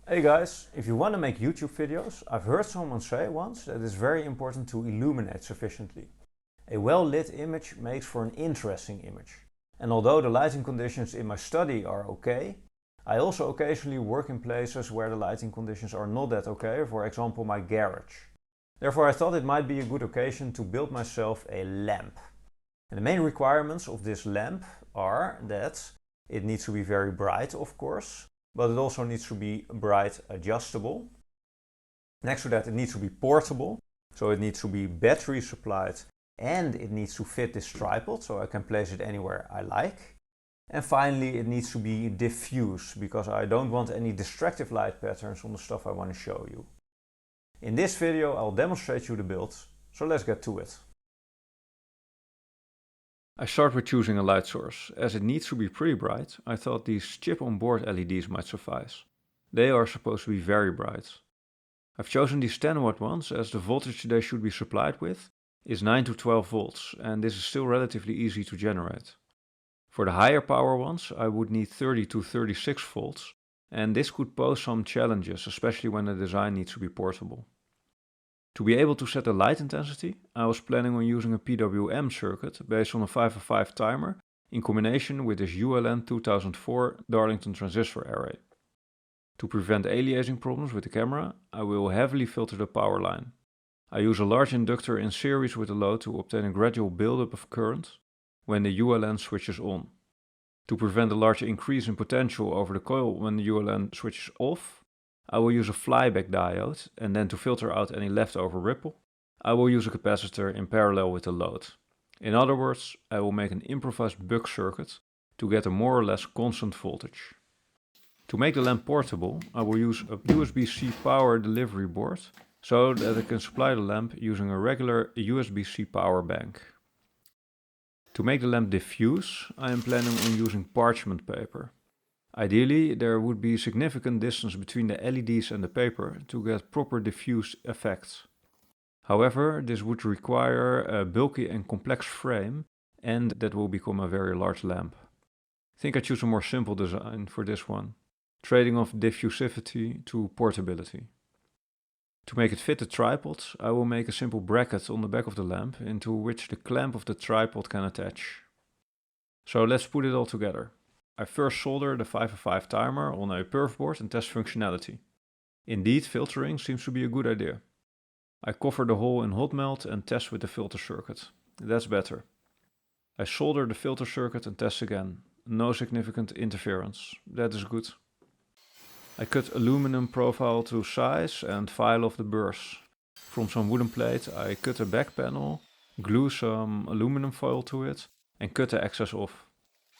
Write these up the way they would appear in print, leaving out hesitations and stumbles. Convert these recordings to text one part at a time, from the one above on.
Hey guys, if you want to make YouTube videos, I've heard someone say once that it's very important to illuminate sufficiently. A well-lit image makes for an interesting image. And although the lighting conditions in my study are okay, I also occasionally work in places where the lighting conditions are not that okay, for example my garage. Therefore I thought it might be a good occasion to build myself a lamp. And the main requirements of this lamp are that it needs to be very bright, of course, but it also needs to be bright adjustable. Next to that, it needs to be portable, so it needs to be battery supplied and it needs to fit this tripod, so I can place it anywhere I like. And finally, it needs to be diffuse, because I don't want any distractive light patterns on the stuff I want to show you. In this video, I'll demonstrate you the build, so let's get to it. I start with choosing a light source. As it needs to be pretty bright, I thought these chip-on-board LEDs might suffice. They are supposed to be very bright. I've chosen these 10-watt ones as the voltage they should be supplied with is 9 to 12 volts, and this is still relatively easy to generate. For the higher power ones, I would need 30 to 36 volts, and this could pose some challenges, especially when the design needs to be portable. To be able to set the light intensity, I was planning on using a PWM circuit based on a 505 timer in combination with this ULN 2004 Darlington transistor array. To prevent aliasing problems with the camera, I will heavily filter the power line. I use a large inductor in series with the load to obtain a gradual buildup of current when the ULN switches on. To prevent a large increase in potential over the coil when the ULN switches off, I will use a flyback diode, and then to filter out any leftover ripple, I will use a capacitor in parallel with the load. In other words, I will make an improvised buck circuit to get a more or less constant voltage. To make the lamp portable, I will use a USB-C power delivery board so that I can supply the lamp using a regular USB-C power bank. To make the lamp diffuse, I am planning on using parchment paper. Ideally, there would be significant distance between the LEDs and the paper to get proper diffuse effects. However, this would require a bulky and complex frame, and that will become a very large lamp. I think I choose a more simple design for this one, trading off diffusivity to portability. To make it fit the tripod, I will make a simple bracket on the back of the lamp into which the clamp of the tripod can attach. So let's put it all together. I first solder the 505 timer on a perf board and test functionality. Indeed, filtering seems to be a good idea. I cover the hole in hot melt and test with the filter circuit. That's better. I solder the filter circuit and test again. No significant interference. That is good. I cut aluminum profile to size and file off the burrs. From some wooden plate I cut a back panel, glue some aluminum foil to it and cut the excess off.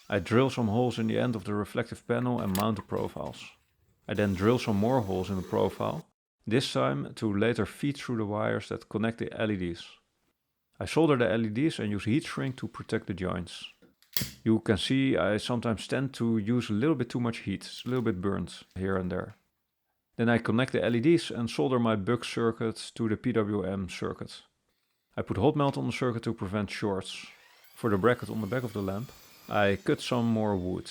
I drill some holes in the end of the reflective panel and mount the profiles. I then drill some more holes in the profile, this time to later feed through the wires that connect the LEDs. I solder the LEDs and use heat shrink to protect the joints. You can see I sometimes tend to use a little bit too much heat, it's a little bit burnt here and there. Then I connect the LEDs and solder my buck circuit to the PWM circuit. I put hot melt on the circuit to prevent shorts. For the bracket on the back of the lamp, I cut some more wood.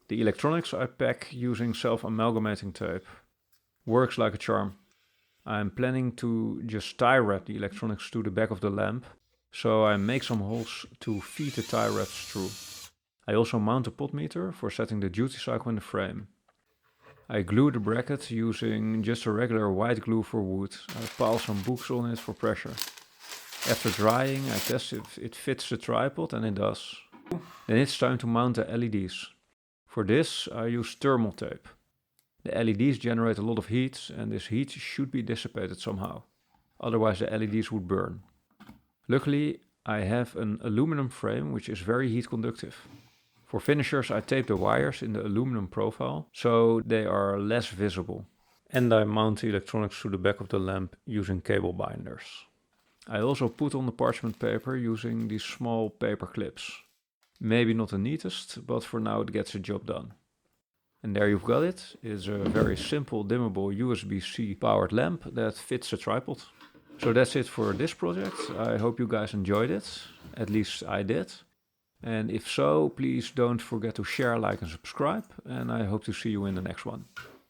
The electronics I pack using self-amalgamating tape. Works like a charm. I'm planning to just tie wrap the electronics to the back of the lamp, so I make some holes to feed the tie wraps through. I also mount a potmeter for setting the duty cycle in the frame. I glue the bracket using just a regular white glue for wood. I pile some books on it for pressure. After drying, I test if it fits the tripod, and it does. Then it's time to mount the LEDs. For this, I use thermal tape. The LEDs generate a lot of heat, and this heat should be dissipated somehow. Otherwise the LEDs would burn. Luckily, I have an aluminum frame which is very heat conductive. For finishers, I tape the wires in the aluminum profile so they are less visible. And I mount the electronics to the back of the lamp using cable binders. I also put on the parchment paper using these small paper clips. Maybe not the neatest, but for now it gets the job done. And there you've got it. It's a very simple dimmable USB-C powered lamp that fits the tripod. So that's it for this project. I hope you guys enjoyed it. At least I did. And if so, please don't forget to share, like and subscribe. And I hope to see you in the next one.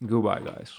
Goodbye guys.